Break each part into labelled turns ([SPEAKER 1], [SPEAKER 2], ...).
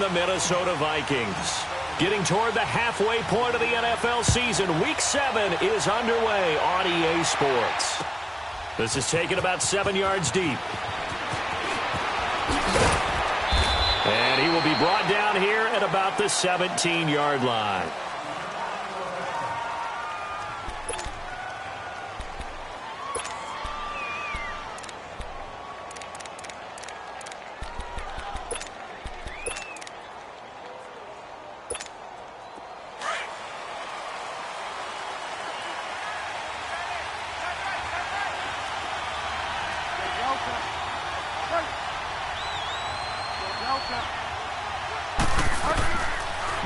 [SPEAKER 1] the Minnesota Vikings. Getting toward the halfway point of the NFL season, Week 7 is underway on EA Sports. This is taken about 7 yards deep. And he will be brought down here at about the 17-yard line.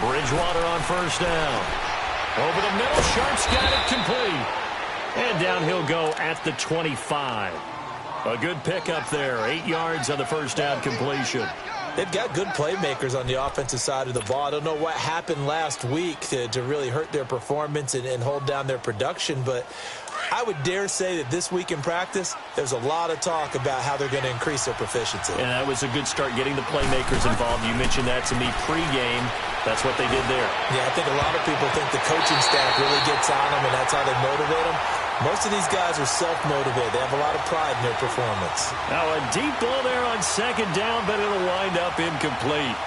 [SPEAKER 1] Bridgewater on first down. Over the middle, Sharp's got it complete. And down he'll go at the 25. A good pickup there. 8 yards on the first down completion.
[SPEAKER 2] They've got good playmakers on the offensive side of the ball. I don't know what happened last week to really hurt their performance and hold down their production, but I would dare say that this week in practice, there's a lot of talk about how they're going to increase their proficiency.
[SPEAKER 1] And that was a good start, getting the playmakers involved. You mentioned that to me pregame. That's what they did there.
[SPEAKER 2] Yeah, I think a lot of people think the coaching staff really gets on them, and that's how they motivate them. Most of these guys are self-motivated. They have a lot of pride in their performance.
[SPEAKER 1] Now a deep ball there on second down, but it'll wind up incomplete.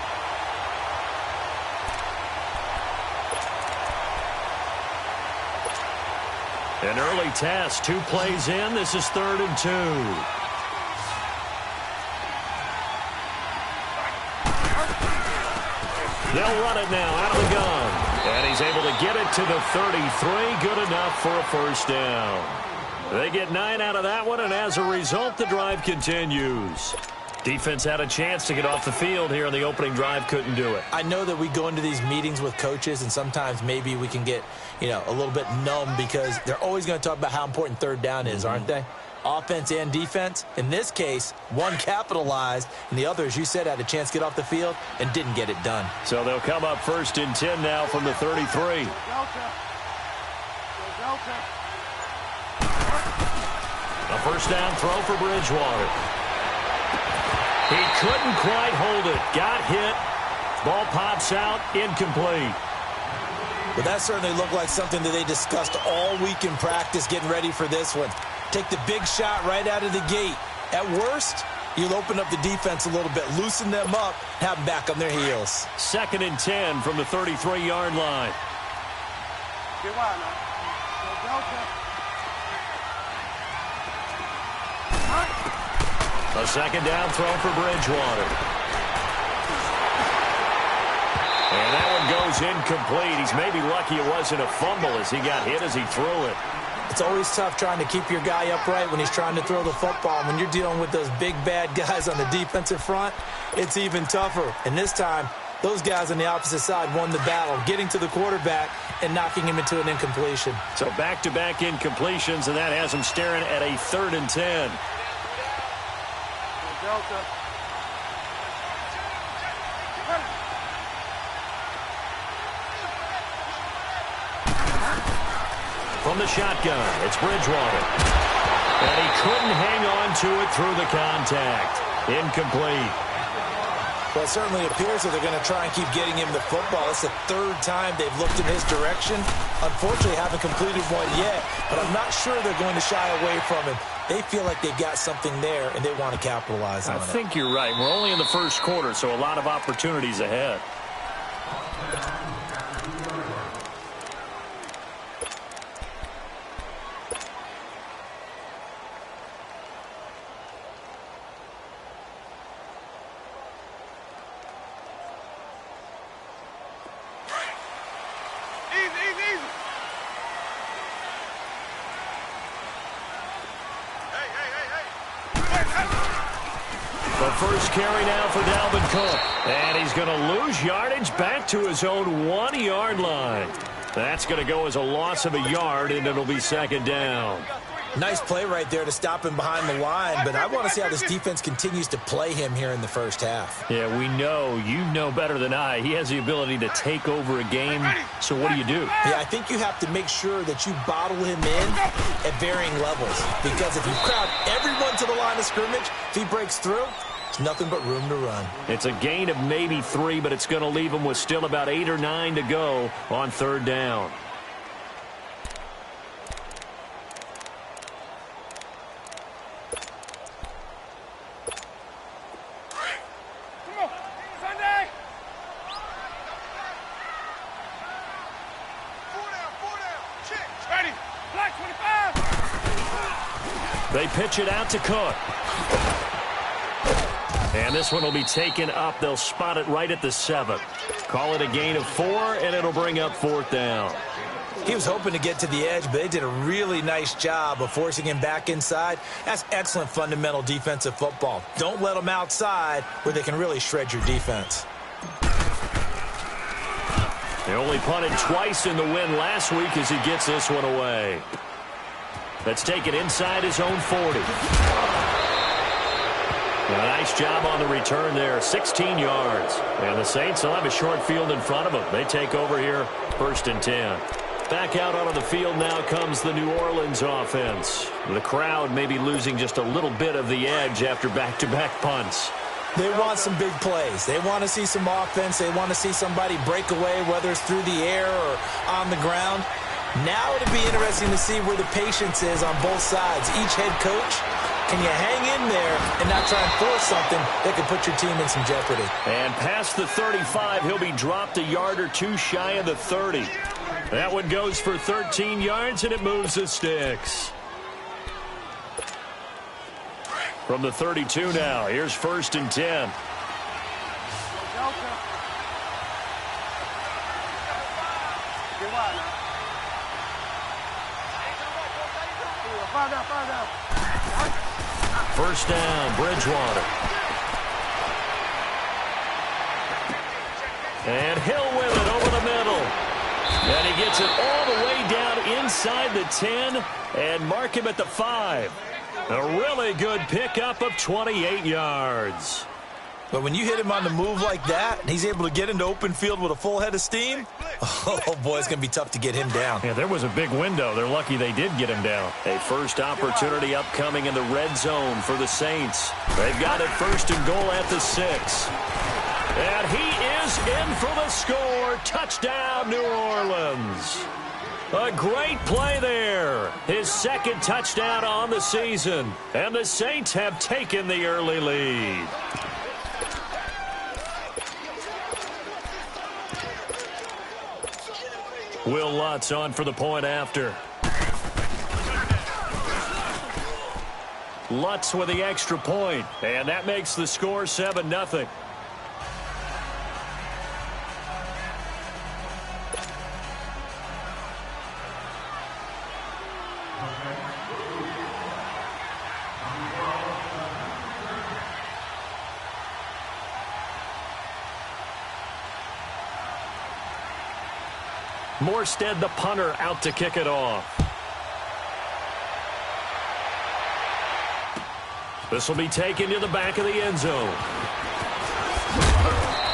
[SPEAKER 1] An early test, 2 plays in. This is 3rd and 2. They'll run it now out of the gun. And he's able to get it to the 33. Good enough for a first down. They get 9 out of that one, and as a result, the drive continues. Defense had a chance to get off the field here in the opening drive, couldn't do it.
[SPEAKER 2] I know that we go into these meetings with coaches, and sometimes maybe we can get, a little bit numb because they're always going to talk about how important third down is, aren't they? Offense and defense. In this case, one capitalized, and the other, as you said, had a chance to get off the field and didn't get it done.
[SPEAKER 1] So they'll come up 1st and 10 now from the 33. A first down throw for Bridgewater. He couldn't quite hold it. Got hit. Ball pops out. Incomplete.
[SPEAKER 2] But that certainly looked like something that they discussed all week in practice getting ready for this one. Take the big shot right out of the gate. At worst, you'll open up the defense a little bit, loosen them up, have them back on their heels.
[SPEAKER 1] 2nd and 10 from the 33-yard line. A second down throw for Bridgewater. And that one goes incomplete. He's maybe lucky it wasn't a fumble as he got hit as he threw it.
[SPEAKER 2] It's always tough trying to keep your guy upright when he's trying to throw the football. When you're dealing with those big, bad guys on the defensive front, it's even tougher. And this time, those guys on the opposite side won the battle, getting to the quarterback and knocking him into an incompletion.
[SPEAKER 1] So back-to-back incompletions, and that has him staring at a 3rd and 10. From the shotgun, it's Bridgewater. And he couldn't hang on to it through the contact. Incomplete.
[SPEAKER 2] Well, it certainly appears that they're going to try and keep getting him the football. It's the 3rd time they've looked in his direction. Unfortunately, haven't completed one yet, but I'm not sure they're going to shy away from him. They feel like they've got something there, and they want to capitalize on it.
[SPEAKER 1] I think you're right. We're only in the first quarter, so a lot of opportunities ahead. The first carry now for Dalvin Cook. And he's going to lose yardage back to his own 1-yard line. That's going to go as a loss of a yard, and it'll be 2nd down.
[SPEAKER 2] Nice play right there to stop him behind the line, but I want to see how this defense continues to play him here in the first half.
[SPEAKER 1] Yeah, we know. You know better than I. He has the ability to take over a game, so what do?
[SPEAKER 2] Yeah, I think you have to make sure that you bottle him in at varying levels, because if you crowd everyone to the line of scrimmage, if he breaks through, There's nothing but room to run.
[SPEAKER 1] It's a gain of maybe 3, but it's going to leave them with still about 8 or 9 to go on third down. They pitch it out to Cook. And this one will be taken up. They'll spot it right at the 7. Call it a gain of 4, and it'll bring up fourth down.
[SPEAKER 2] He was hoping to get to the edge, but they did a really nice job of forcing him back inside. That's excellent fundamental defensive football. Don't let them outside where they can really shred your defense.
[SPEAKER 1] They only punted twice in the win last week as he gets this one away. Let's take it inside his own 40. A nice job on the return there, 16 yards. And the Saints will have a short field in front of them. They take over here, 1st and 10. Back out onto the field now comes the New Orleans offense. The crowd may be losing just a little bit of the edge after back-to-back punts.
[SPEAKER 2] They want some big plays. They want to see some offense. They want to see somebody break away, whether it's through the air or on the ground. Now it'll be interesting to see where the patience is on both sides. Each head coach, can you hang in there and not try and force something that could put your team in some jeopardy?
[SPEAKER 1] And past the 35, he'll be dropped a yard or 2 shy of the 30. That one goes for 13 yards, and it moves the sticks. From the 32 now, here's 1st and 10. First down, Bridgewater. And Hill with it over the middle. And he gets it all the way down inside the 10 and mark him at the 5. A really good pickup of 28 yards.
[SPEAKER 2] But when you hit him on the move like that, and he's able to get into open field with a full head of steam, oh, boy, it's going to be tough to get him down.
[SPEAKER 1] Yeah, there was a big window. They're lucky they did get him down. A first opportunity upcoming in the red zone for the Saints. They've got it 1st and goal at the 6. And he is in for the score. Touchdown, New Orleans. A great play there. His 2nd touchdown on the season. And the Saints have taken the early lead. Will Lutz on for the point after. Lutz with the extra point, and that makes the score 7-0. Morstead, the punter, out to kick it off. This will be taken to the back of the end zone.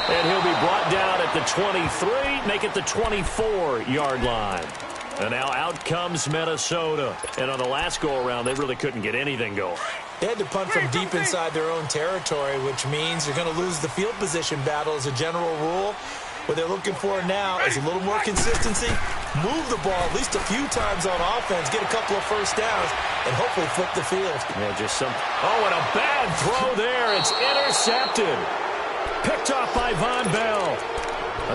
[SPEAKER 1] And he'll be brought down at the 23, make it the 24-yard line. And now out comes Minnesota. And on the last go-around, they really couldn't get anything going.
[SPEAKER 2] They had to punt from deep inside their own territory, which means you're going to lose the field position battle as a general rule. What they're looking for now is a little more consistency, move the ball at least a few times on offense, get a couple of first downs, and hopefully flip the field.
[SPEAKER 1] Yeah, just some. Oh, and a bad throw there. It's intercepted. Picked off by Von Bell.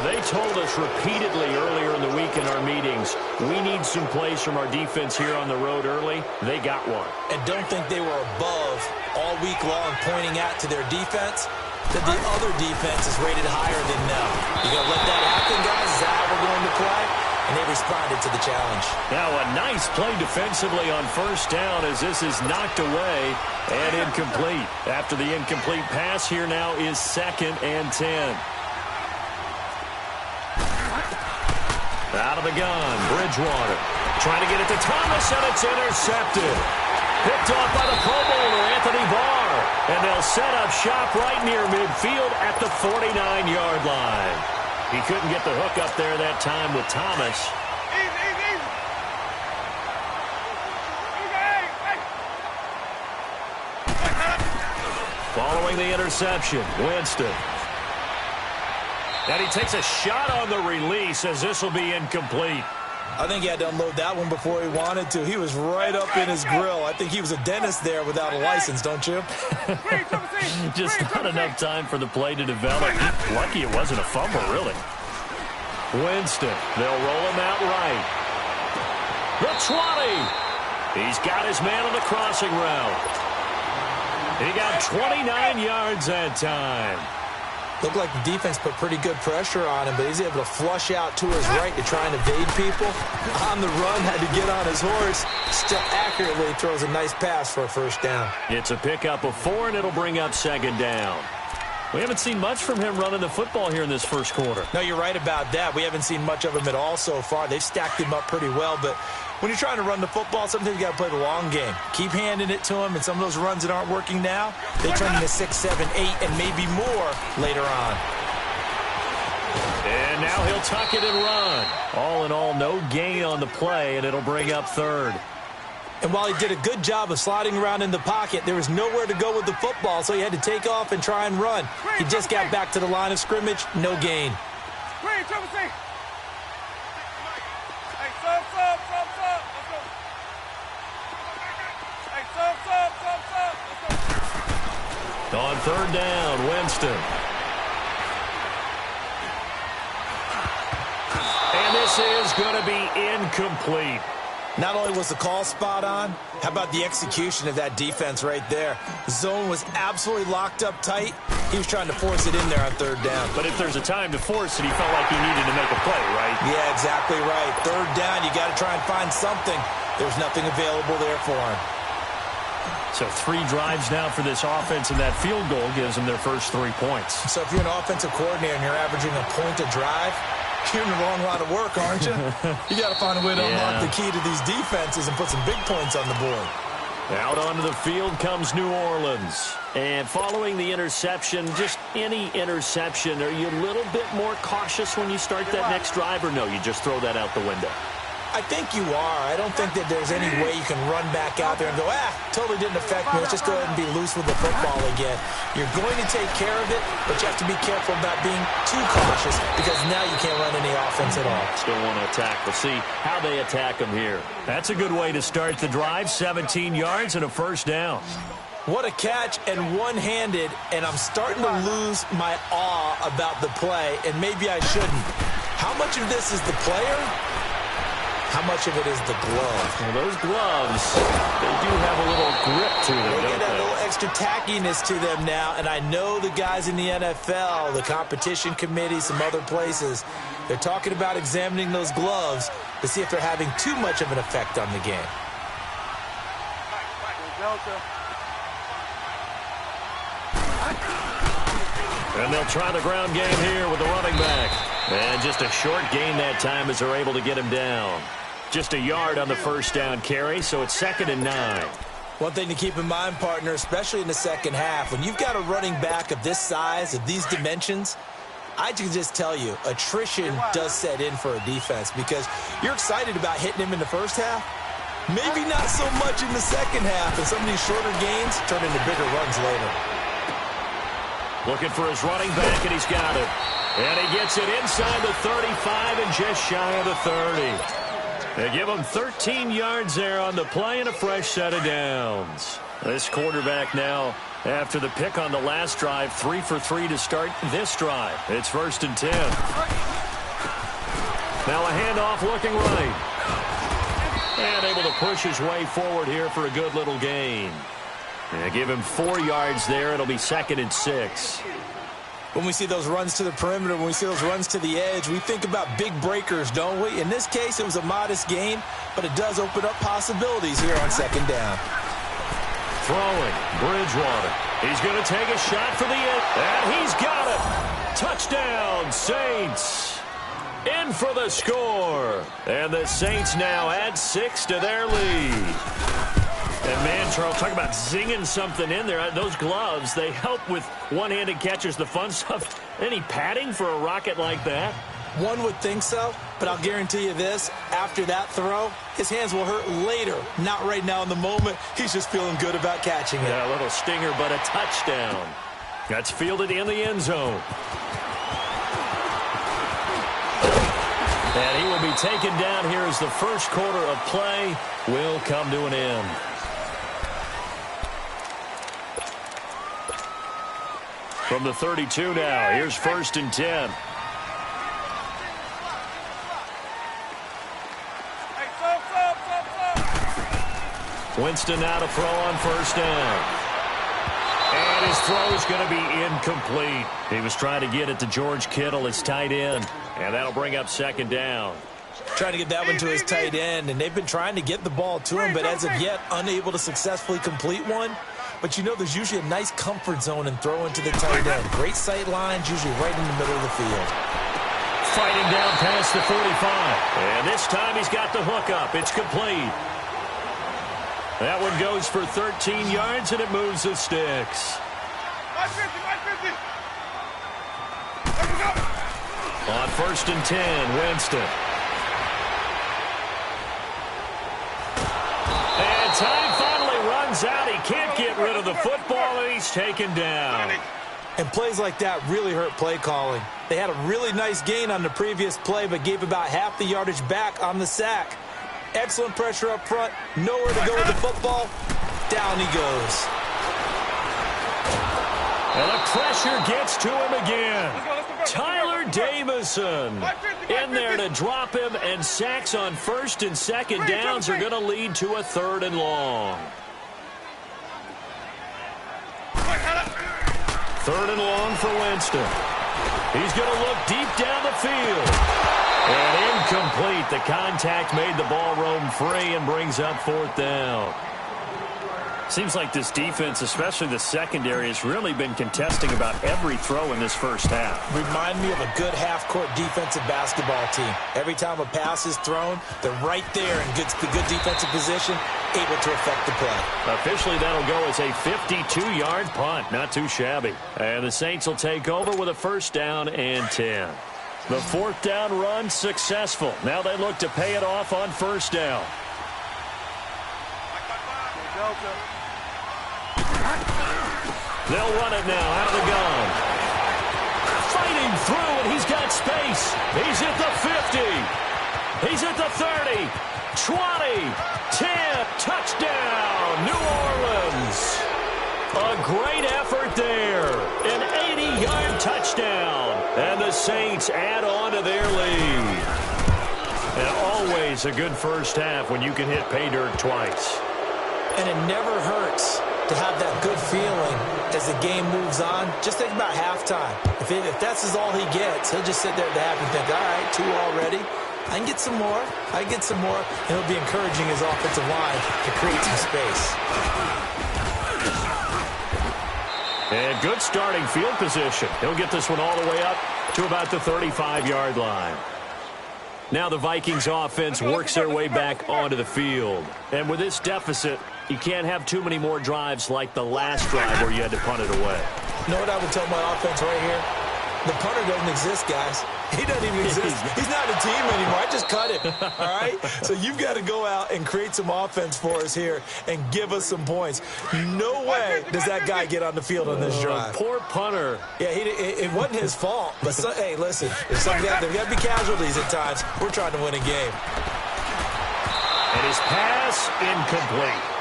[SPEAKER 1] They told us repeatedly earlier in the week in our meetings, we need some plays from our defense here on the road early. They got one.
[SPEAKER 2] And don't think they were above all week long pointing out to their defense that the other defense is rated higher than them. You're going to let that happen, guys? Is that how we're going to play? And they responded to the challenge.
[SPEAKER 1] Now a nice play defensively on first down as this is knocked away and incomplete. After the incomplete pass, here now is 2nd and 10. Out of the gun, Bridgewater. Trying to get it to Thomas, and it's intercepted. Picked off by the Pro Bowler, Anthony Barr. And they'll set up shop right near midfield at the 49-yard line. He couldn't get the hook up there that time with Thomas. Following the interception, Winston. And he takes a shot on the release as this will be incomplete.
[SPEAKER 2] I think he had to unload that one before he wanted to. He was right up in his grill. I think he was a dentist there without a license, don't you?
[SPEAKER 1] Just not enough time for the play to develop. Lucky it wasn't a fumble, really. Winston, they'll roll him out right. The 20. He's got his man on the crossing route. He got 29 yards that time.
[SPEAKER 2] Looked like the defense put pretty good pressure on him, but he's able to flush out to his right to try and evade people. On the run, had to get on his horse. Still accurately throws a nice pass for a first down.
[SPEAKER 1] It's a pickup of 4, and it'll bring up second down. We haven't seen much from him running the football here in this first quarter.
[SPEAKER 2] No, you're right about that. We haven't seen much of him at all so far. They've stacked him up pretty well, but when you're trying to run the football, sometimes you got to play the long game. Keep handing it to him, and some of those runs that aren't working now, they turn into 6, 7, 8, and maybe more later on.
[SPEAKER 1] And now he'll tuck it and run. All in all, no gain on the play, and it'll bring up third.
[SPEAKER 2] And while he did a good job of sliding around in the pocket, there was nowhere to go with the football, so he had to take off and try and run. He just got back to the line of scrimmage, no gain.
[SPEAKER 1] On third down, Winston. And this is going to be incomplete.
[SPEAKER 2] Not only was the call spot on, how about the execution of that defense right there? The zone was absolutely locked up tight. He was trying to force it in there on third down.
[SPEAKER 1] But if there's a time to force it, he felt like he needed to make a play, right?
[SPEAKER 2] Yeah, exactly right. Third down, you got to try and find something. There's nothing available there for him.
[SPEAKER 1] So 3 drives now for this offense, and that field goal gives them their first 3 points.
[SPEAKER 2] So if you're an offensive coordinator and you're averaging a point a drive, you're in the wrong line of work, aren't you? You got to find a way to unlock the key to these defenses and put some big points on the board.
[SPEAKER 1] Out onto the field comes New Orleans. And following the interception, just any interception, are you a little bit more cautious when you start that next drive, or no, you just throw that out the window?
[SPEAKER 2] I think you are. I don't think that there's any way you can run back out there and go, totally didn't affect me. Let's just go ahead and be loose with the football again. You're going to take care of it, but you have to be careful about being too cautious because now you can't run any offense at all.
[SPEAKER 1] Still want to attack. We'll see how they attack them here. That's a good way to start the drive. 17 yards and a first down.
[SPEAKER 2] What a catch, and one-handed, and I'm starting to lose my awe about the play, and maybe I shouldn't. How much of this is the player? How much of it is the glove?
[SPEAKER 1] Well, those gloves, they do have a little grip to them,
[SPEAKER 2] they
[SPEAKER 1] don't
[SPEAKER 2] get a little extra tackiness to them now, and I know the guys in the NFL, the competition committee, some other places, they're talking about examining those gloves to see if they're having too much of an effect on the game.
[SPEAKER 1] And they'll try the ground game here with the running back. And just a short gain that time as they're able to get him down. Just a yard on the first down carry, so it's 2nd and 9.
[SPEAKER 2] One thing to keep in mind, partner, especially in the second half, when you've got a running back of this size, of these dimensions, I can just tell you, attrition does set in for a defense because you're excited about hitting him in the first half. Maybe not so much in the second half, and some of these shorter gains turn into bigger runs later.
[SPEAKER 1] Looking for his running back, and he's got it. And he gets it inside the 35 and just shy of the 30. They give him 13 yards there on the play and a fresh set of downs. This quarterback now, after the pick on the last drive, 3 for 3 to start this drive. It's 1st and 10. Now a handoff looking right. And able to push his way forward here for a good little gain. And give him 4 yards there. It'll be 2nd and 6.
[SPEAKER 2] When we see those runs to the perimeter, when we see those runs to the edge, we think about big breakers, don't we? In this case, it was a modest gain, but it does open up possibilities here on 2nd down.
[SPEAKER 1] Throwing, Bridgewater. He's going to take a shot for the end, and he's got it. Touchdown, Saints. In for the score. And the Saints now add 6 to their lead. And, man, Charles, talk about zinging something in there. Those gloves, they help with one-handed catches, the fun stuff. Any padding for a rocket like that?
[SPEAKER 2] One would think so, but I'll guarantee you this, after that throw, his hands will hurt later, not right now in the moment. He's just feeling good about catching it.
[SPEAKER 1] Yeah, a little stinger, but a touchdown. That's fielded in the end zone. And he will be taken down here as the first quarter of play will come to an end. From the 32 now, here's 1st and 10. Winston now to throw on 1st down. And his throw is going to be incomplete. He was trying to get it to George Kittle, his tight end. And that'll bring up 2nd down.
[SPEAKER 2] Trying to get that one to his tight end, and they've been trying to get the ball to him, but as of yet, unable to successfully complete one. But you know there's usually a nice comfort zone in throwing to the tight end. Great sight lines, usually right in the middle of the field.
[SPEAKER 1] Fighting down past the 45. And this time he's got the hook up. It's complete. That one goes for 13 yards, and it moves the sticks. On 1st and 10, Winston. And time finally runs out. He can't get rid of the football, and he's taken down.
[SPEAKER 2] And plays like that really hurt play calling. They had a really nice gain on the previous play, but gave about half the yardage back on the sack. Excellent pressure up front. Nowhere to go with the football. Down he goes.
[SPEAKER 1] And the pressure gets to him again. Tyler Davison in there to drop him, and sacks on 1st and 2nd downs are going to lead to a 3rd and long. 3rd and long for Winston. He's going to look deep down the field. And incomplete. The contact made the ball roam free and brings up 4th down. Seems like this defense, especially the secondary, has really been contesting about every throw in this first half.
[SPEAKER 2] Remind me of a good half-court defensive basketball team. Every time a pass is thrown, they're right there in good defensive position, able to affect the play.
[SPEAKER 1] Officially, that'll go as a 52-yard punt. Not too shabby. And the Saints will take over with a 1st down and 10. The 4th down run successful. Now they look to pay it off on 1st down. They'll run it now out of the gun. Fighting through, and he's got space. He's at the 50. He's at the 30. 20. 10. Touchdown, New Orleans. A great effort there. An 80-yard touchdown. And the Saints add on to their lead. And always a good first half when you can hit pay dirt twice.
[SPEAKER 2] And it never hurts to have that good feeling as the game moves on. Just think about halftime. If that's all he gets, he'll just sit there at the half and think, all right, 2 already. I can get some more. I can get some more. And he'll be encouraging his offensive line to create some space.
[SPEAKER 1] And good starting field position. He'll get this one all the way up to about the 35-yard line. Now the Vikings offense works their way back onto the field. And with this deficit, you can't have too many more drives like the last drive where you had to punt it away.
[SPEAKER 2] You know what I would tell my offense right here? The punter doesn't exist, guys. He doesn't even exist. He's not a team anymore. I just cut him, all right? So you've got to go out and create some offense for us here and give us some points. No way does that guy get on the field on this drive.
[SPEAKER 1] Poor punter.
[SPEAKER 2] Yeah, it wasn't his fault. But, hey, listen, there's got to be casualties at times. We're trying to win a game.
[SPEAKER 1] And his pass incomplete.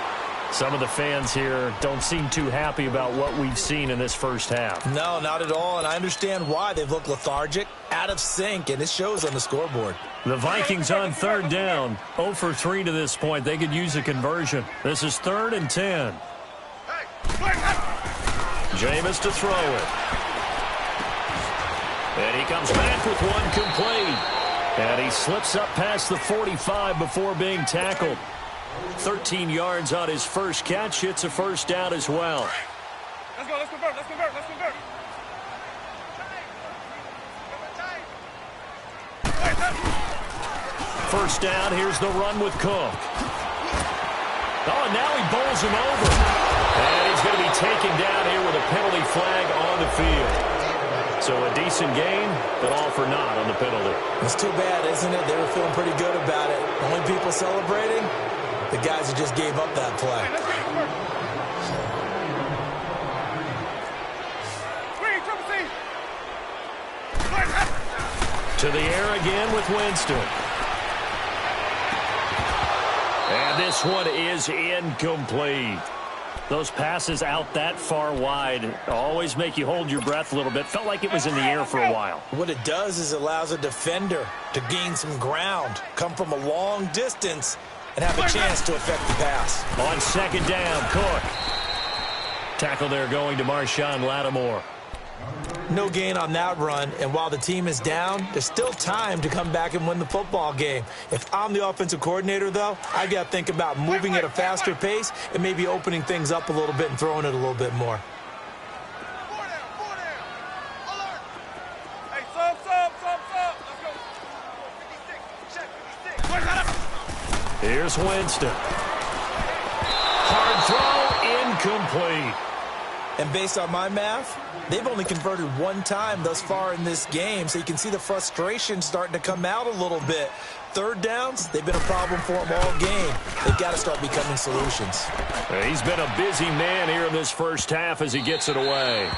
[SPEAKER 1] Some of the fans here don't seem too happy about what we've seen in this first half.
[SPEAKER 2] No, not at all, and I understand why. They've looked lethargic, out of sync, and it shows on the scoreboard.
[SPEAKER 1] The Vikings on 3rd down, 0 for 3 to this point. They could use a conversion. This is 3rd and 10. Jameis to throw it. And he comes back with one complete. And he slips up past the 45 before being tackled. 13 yards on his first catch. It's a 1st down as well.
[SPEAKER 3] Let's go, let's convert.
[SPEAKER 1] First down, here's the run with Cook. Oh, and now he bowls him over. And he's going to be taken down here with a penalty flag on the field. So a decent game, but all for naught on the penalty.
[SPEAKER 2] It's too bad, isn't it? They were feeling pretty good about it. Only people celebrating, the guys who just gave up that play.
[SPEAKER 1] To the air again with Winston. And this one is incomplete. Those passes out that far wide always make you hold your breath a little bit. Felt like it was in the air for a while.
[SPEAKER 2] What it does is allows a defender to gain some ground, come from a long distance, and have a chance to affect the pass.
[SPEAKER 1] On second down, Cook. Tackle there going to Marshawn Lattimore.
[SPEAKER 2] No gain on that run, and while the team is down, there's still time to come back and win the football game. If I'm the offensive coordinator, though, I got to think about moving at a faster pace and maybe opening things up a little bit and throwing it a little bit more.
[SPEAKER 1] Here's Winston. Hard throw, incomplete.
[SPEAKER 2] And based on my math, they've only converted one time thus far in this game, so you can see the frustration starting to come out a little bit. Third downs, they've been a problem for them all game. They've got to start becoming solutions.
[SPEAKER 1] He's been a busy man here in this first half as he gets it away.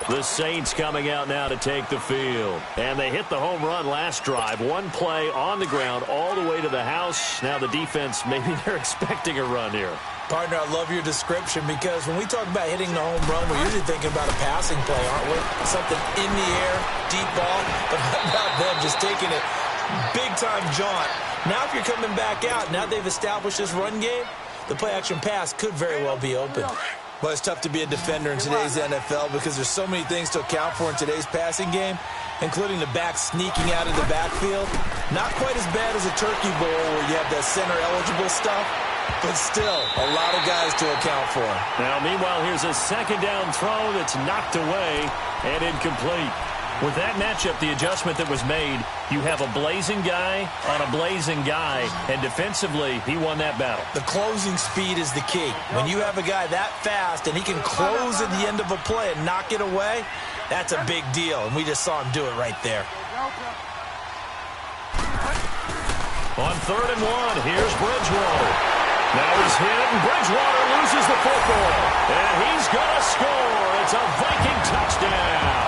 [SPEAKER 1] The Saints coming out now to take the field. And they hit the home run last drive. One play on the ground all the way to the house. Now the defense, maybe they're expecting a run here.
[SPEAKER 2] Partner, I love your description because when we talk about hitting the home run, we're usually thinking about a passing play, aren't we? Something in the air, deep ball, but how about them just taking it big-time jaunt. Now if you're coming back out, now they've established this run game, the play-action pass could very well be open. But it's tough to be a defender in today's NFL because there's so many things to account for in today's passing game, including the back sneaking out of the backfield. Not quite as bad as a turkey bowl where you have that center-eligible stuff, but still a lot of guys to account for.
[SPEAKER 1] Now, meanwhile, here's a second down throw that's knocked away and incomplete. With that matchup, the adjustment that was made, you have a blazing guy on a blazing guy, and defensively, he won that battle.
[SPEAKER 2] The closing speed is the key. When you have a guy that fast and he can close at the end of a play and knock it away, that's a big deal, and we just saw him do it right there.
[SPEAKER 1] On 3rd and 1, here's Bridgewater. Now he's hit, and Bridgewater loses the football. And he's going to score. It's a Viking touchdown.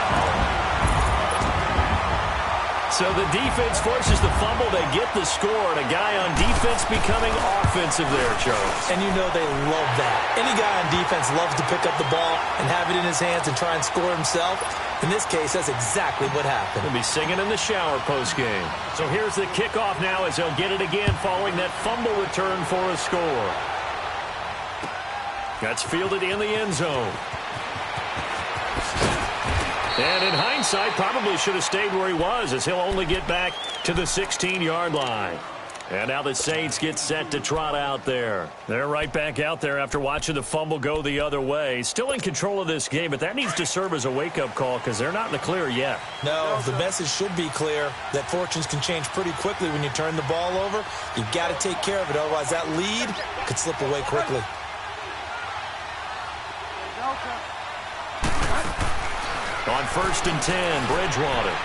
[SPEAKER 1] So the defense forces the fumble. They get the score, and a guy on defense becoming offensive there, Charles.
[SPEAKER 2] And you know they love that. Any guy on defense loves to pick up the ball and have it in his hands and try and score himself. In this case, that's exactly what happened.
[SPEAKER 1] He'll be singing in the shower post-game. So here's the kickoff now as they'll get it again following that fumble return for a score. That's fielded in the end zone. And in hindsight, probably should have stayed where he was as he'll only get back to the 16-yard line. And now the Saints get set to trot out there. They're right back out there after watching the fumble go the other way. Still in control of this game, but that needs to serve as a wake-up call because they're not in the clear yet.
[SPEAKER 2] No, the message should be clear that fortunes can change pretty quickly when you turn the ball over. You've got to take care of it, otherwise that lead could slip away quickly.
[SPEAKER 1] On 1st and 10, Bridgewater.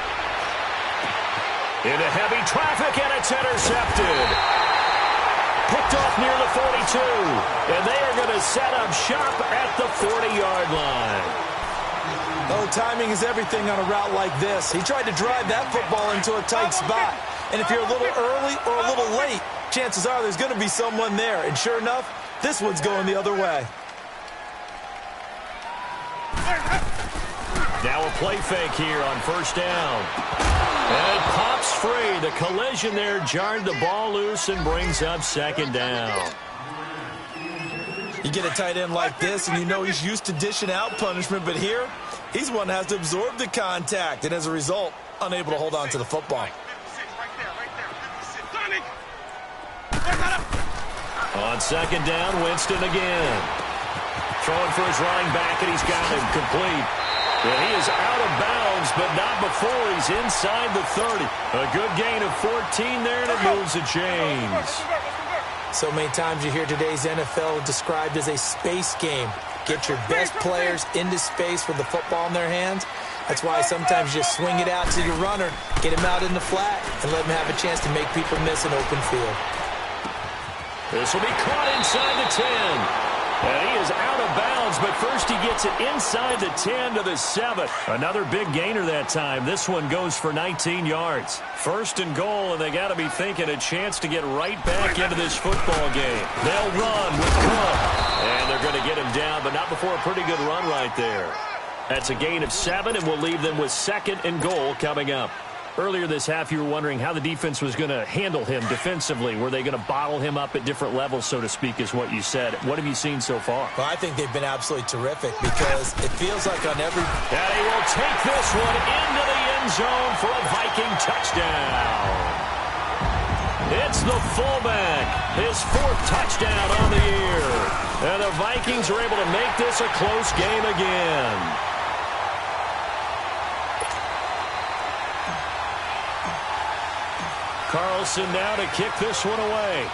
[SPEAKER 1] Into heavy traffic, and it's intercepted. Picked off near the 42. And they are going to set up shop at the 40-yard line.
[SPEAKER 2] Oh, timing is everything on a route like this. He tried to drive that football into a tight spot. And if you're a little early or a little late, chances are there's going to be someone there. And sure enough, this one's going the other way.
[SPEAKER 1] Now a play fake here on 1st down. And it pops free. The collision there jarred the ball loose and brings up 2nd down.
[SPEAKER 2] You get a tight end like this, and you know he's used to dishing out punishment, but here, he's one that has to absorb the contact, and as a result, unable to hold on to the football.
[SPEAKER 1] On 2nd down, Winston again. Throwing for his running back, and he's got him complete. And he is out of bounds, but not before he's inside the 30. A good gain of 14 there, and it moves the chains.
[SPEAKER 2] So many times you hear today's NFL described as a space game. Get your best players into space with the football in their hands. That's why sometimes you just swing it out to your runner, get him out in the flat, and let him have a chance to make people miss an open field.
[SPEAKER 1] This will be caught inside the 10. And he is out of bounds, but first he gets it inside the 10 to the 7. Another big gainer that time. This one goes for 19 yards. First and goal, and they got to be thinking a chance to get right back into this football game. They'll run with Cook. And they're going to get him down, but not before a pretty good run right there. That's a gain of 7, and we'll leave them with second and goal coming up. Earlier this half, you were wondering how the defense was going to handle him defensively. Were they going to bottle him up at different levels, so to speak, is what you said. What have you seen so far?
[SPEAKER 2] Well, I think they've been absolutely terrific because it feels like on every...
[SPEAKER 1] And he will take this one into the end zone for a Viking touchdown. It's the fullback, his 4th touchdown on the year. And the Vikings are able to make this a close game again. Carlson now to kick this one away.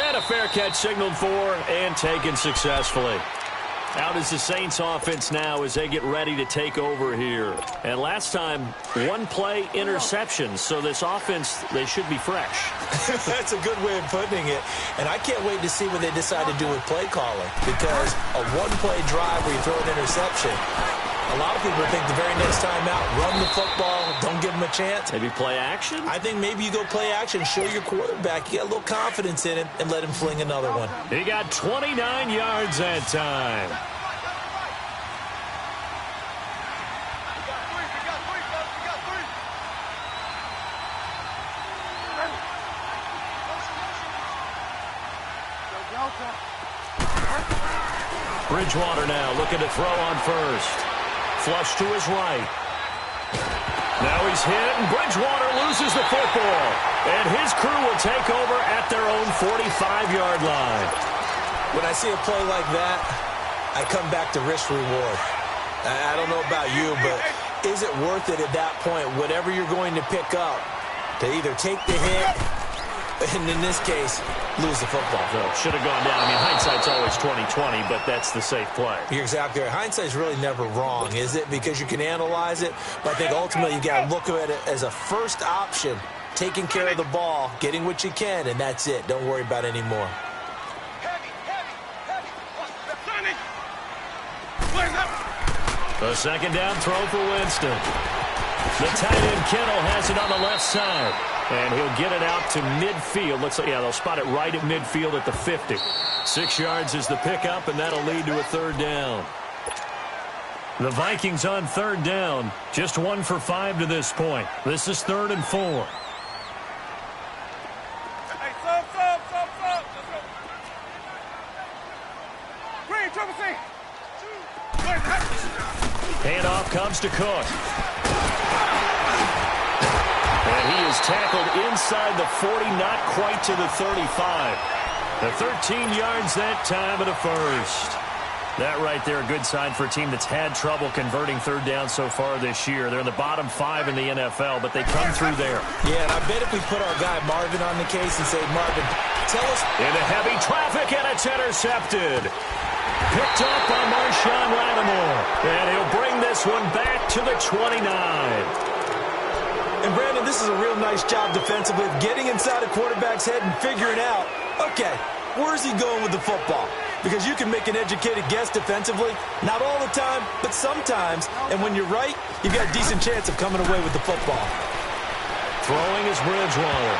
[SPEAKER 1] And a fair catch signaled for and taken successfully. Out is the Saints offense now as they get ready to take over here. And last time, 1 play interception. So this offense, they should be fresh.
[SPEAKER 2] That's a good way of putting it. And I can't wait to see what they decide to do with play calling. Because a 1-play drive where you throw an interception, a lot of people think the very next time out, run the football, don't give them a chance.
[SPEAKER 1] Maybe play action?
[SPEAKER 2] I think maybe you go play action, show your quarterback, you got a little confidence in him, and let him fling another one.
[SPEAKER 1] He got 29 yards that time. Bridgewater now looking to throw on first. Flush to his right. Now he's hit, and Bridgewater loses the football. And his crew will take over at their own 45-yard line.
[SPEAKER 2] When I see a play like that, I come back to risk-reward. I don't know about you, but is it worth it at that point, whatever you're going to pick up, to either take the hit, and in this case, lose the football?
[SPEAKER 1] So should have gone down. I mean, hindsight's always 20/20, but that's the safe play.
[SPEAKER 2] You're exactly right. Hindsight's really never wrong, is it? Because you can analyze it, but I think ultimately you got to look at it as a first option, taking care of the ball, getting what you can, and that's it. Don't worry about it anymore.
[SPEAKER 1] A second down throw for Winston. The tight end Kittle has it on the left side. And he'll get it out to midfield. Looks like, yeah, they'll spot it right at midfield at the 50. 6 yards is the pickup, and that'll lead to a third down. The Vikings on third down. Just 1 for 5 to this point. This is 3rd and 4.
[SPEAKER 3] Hey, stop. Green, triple C.
[SPEAKER 1] Handoff comes to Cook. And he is tackled inside the 40, not quite to the 35. The 13 yards that time of the first. That right there, a good sign for a team that's had trouble converting third down so far this year. They're in the bottom 5 in the NFL, but they come through there.
[SPEAKER 2] Yeah, and I bet if we put our guy Marvin on the case and say, Marvin, tell us.
[SPEAKER 1] Into heavy traffic, and it's intercepted. Picked up by Marshawn Lattimore. And he'll bring this one back to the 29.
[SPEAKER 2] And, Brandon, this is a real nice job defensively of getting inside a quarterback's head and figuring out, okay, where's he going with the football? Because you can make an educated guess defensively, not all the time, but sometimes. And when you're right, you've got a decent chance of coming away with the football.
[SPEAKER 1] Throwing is Bridgewater.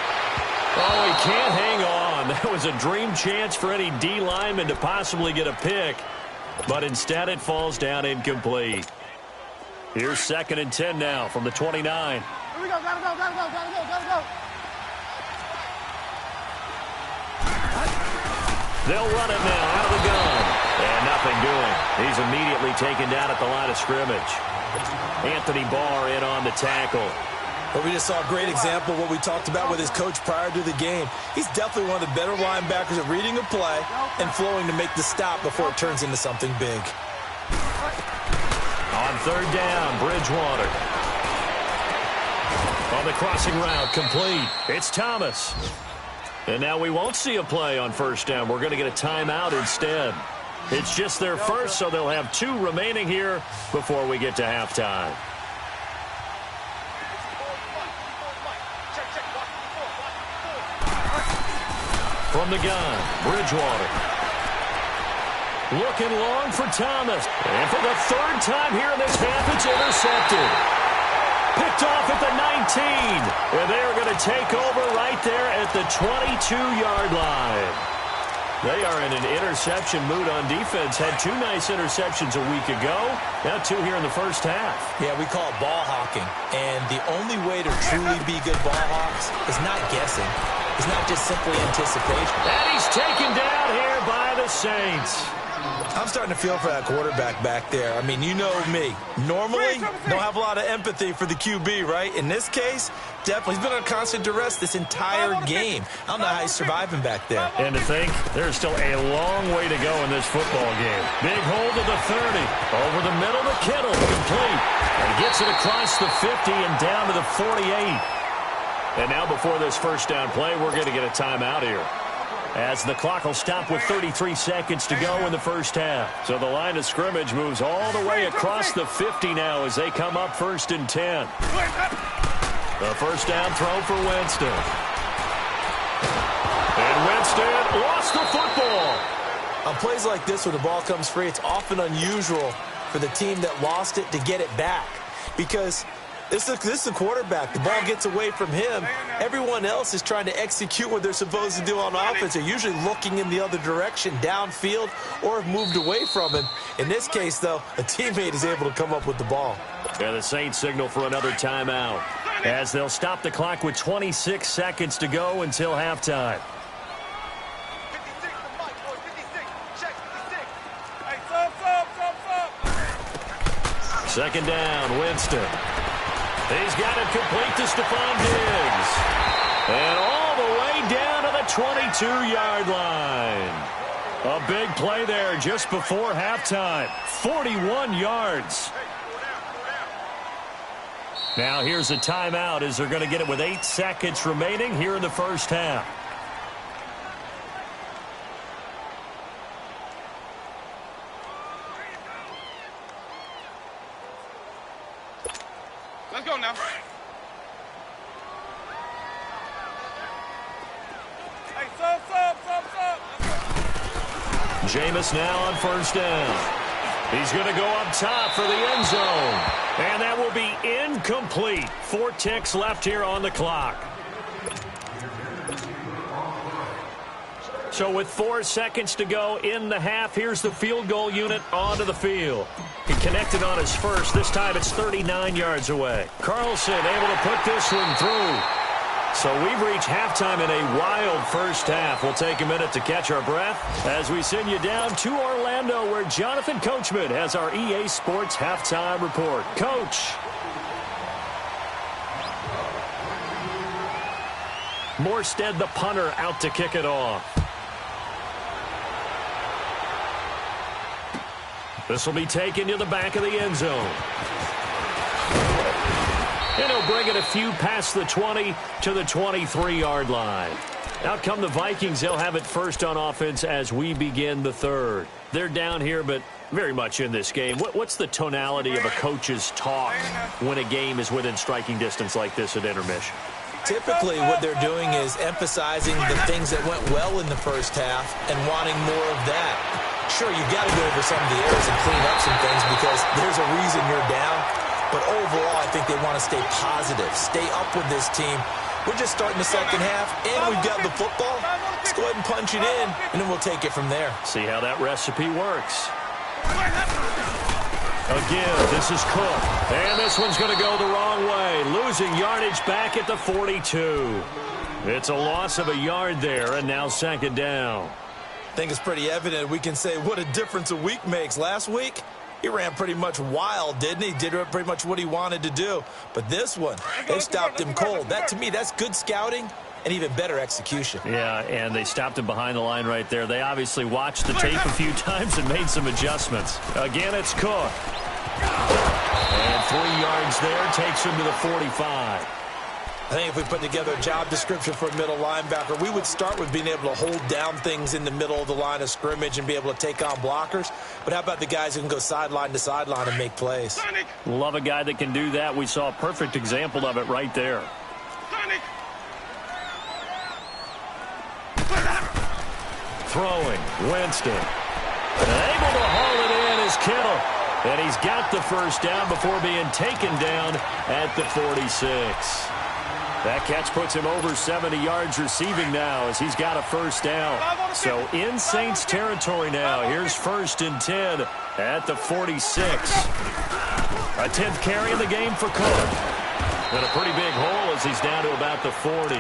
[SPEAKER 1] Oh, he can't hang on. That was a dream chance for any D lineman to possibly get a pick. But instead it falls down incomplete. Here's 2nd and 10 now from the 29.
[SPEAKER 3] Here we go, gotta go.
[SPEAKER 1] They'll run it now out of the gun. And nothing doing. He's immediately taken down at the line of scrimmage. Anthony Barr in on the tackle.
[SPEAKER 2] But we just saw a great example of what we talked about with his coach prior to the game. He's definitely one of the better linebackers at reading a play and flowing to make the stop before it turns into something big.
[SPEAKER 1] On third down, Bridgewater. On the crossing route, complete. It's Thomas. And now we won't see a play on first down. We're going to get a timeout instead. It's just their first, so they'll have 2 remaining here before we get to halftime. From the gun, Bridgewater. Looking long for Thomas. And for the 3rd time here in this half, it's intercepted. Picked off at the 19. And they are going to take over right there at the 22-yard line. They are in an interception mood on defense. Had 2 nice interceptions a week ago. Now 2 here in the first half.
[SPEAKER 2] Yeah, we call it ball hawking. And the only way to truly be good ball hawks is not guessing. It's not just simply anticipation.
[SPEAKER 1] And he's taken down here by the Saints.
[SPEAKER 2] I'm starting to feel for that quarterback back there. I mean, you know me. Normally, don't have a lot of empathy for the QB, right? In this case, definitely. He's been under constant duress this entire game. I don't know how he's surviving back there.
[SPEAKER 1] And to think, there's still a long way to go in this football game. Big hold of the 30. Over the middle to Kittle. Complete. And gets it across the 50 and down to the 48. And now before this first down play, we're going to get a timeout here, as the clock will stop with 33 seconds to go in the first half. So the line of scrimmage moves all the way across the 50 now as they come up 1st and 10. The first down throw for Winston. And Winston lost the football.
[SPEAKER 2] On plays like this, when the ball comes free, it's often unusual for the team that lost it to get it back, because this is the quarterback. The ball gets away from him. Everyone else is trying to execute what they're supposed to do on offense. They're usually looking in the other direction, downfield, or have moved away from him. In this case, though, a teammate is able to come up with the ball.
[SPEAKER 1] Yeah, the Saints signal for another timeout, as they'll stop the clock with 26 seconds to go until halftime.
[SPEAKER 3] 56, boys, 56. Check 56. Hey, sub.
[SPEAKER 1] 2nd down, Winston. He's got it complete to Stephon Diggs. And all the way down to the 22-yard line. A big play there just before halftime. 41 yards. Now here's a timeout as they're going to get it with 8 seconds remaining here in the first half.
[SPEAKER 3] Let's go now. Hey, sub.
[SPEAKER 1] Jameis now on first down. He's going to go up top for the end zone. And that will be incomplete. 4 ticks left here on the clock. So with 4 seconds to go in the half, here's the field goal unit onto the field. He connected on his first. This time it's 39 yards away. Carlson able to put this one through. So we've reached halftime in a wild first half. We'll take a minute to catch our breath as we send you down to Orlando, where Jonathan Coachman has our EA Sports halftime report. Coach. Morstead, the punter, out to kick it off. This will be taken to the back of the end zone. And he'll bring it a few past the 20 to the 23-yard line. Out come the Vikings. They'll have it first on offense as we begin the third. They're down here, but very much in this game. What's the tonality of a coach's talk when a game is within striking distance like this at intermission?
[SPEAKER 2] Typically, what they're doing is emphasizing the things that went well in the first half and wanting more of that. Sure, you've got to go over some of the errors and clean up some things because there's a reason you're down. But overall, I think they want to stay positive, stay up with this team. We're just starting the second half, and we've got the football. Let's go ahead and punch it in, and then we'll take it from there.
[SPEAKER 1] See how that recipe works. Again, this is Cook. And this one's going to go the wrong way, losing yardage back at the 42. It's a loss of a yard there, and now second down.
[SPEAKER 2] I think it's pretty evident we can say what a difference a week makes. Last week, he ran pretty much wild, didn't he? Did pretty much what he wanted to do. But this one, they stopped him cold. That, to me, that's good scouting and even better execution.
[SPEAKER 1] Yeah, and they stopped him behind the line right there. They obviously watched the tape a few times and made some adjustments. Again, it's Cook. And 3 yards there takes him to the 45.
[SPEAKER 2] I think if we put together a job description for a middle linebacker, we would start with being able to hold down things in the middle of the line of scrimmage and be able to take on blockers. But how about the guys who can go sideline to sideline and make plays?
[SPEAKER 1] Love a guy that can do that. We saw a perfect example of it right there. Throwing, Winston. Able to haul it in is Kittle. And he's got the first down before being taken down at the 46. That catch puts him over 70 yards receiving now as he's got a first down. So in Saints territory now. Here's 1st and 10 at the 46. A 10th carry in the game for Cook. And a pretty big hole as he's down to about the 40.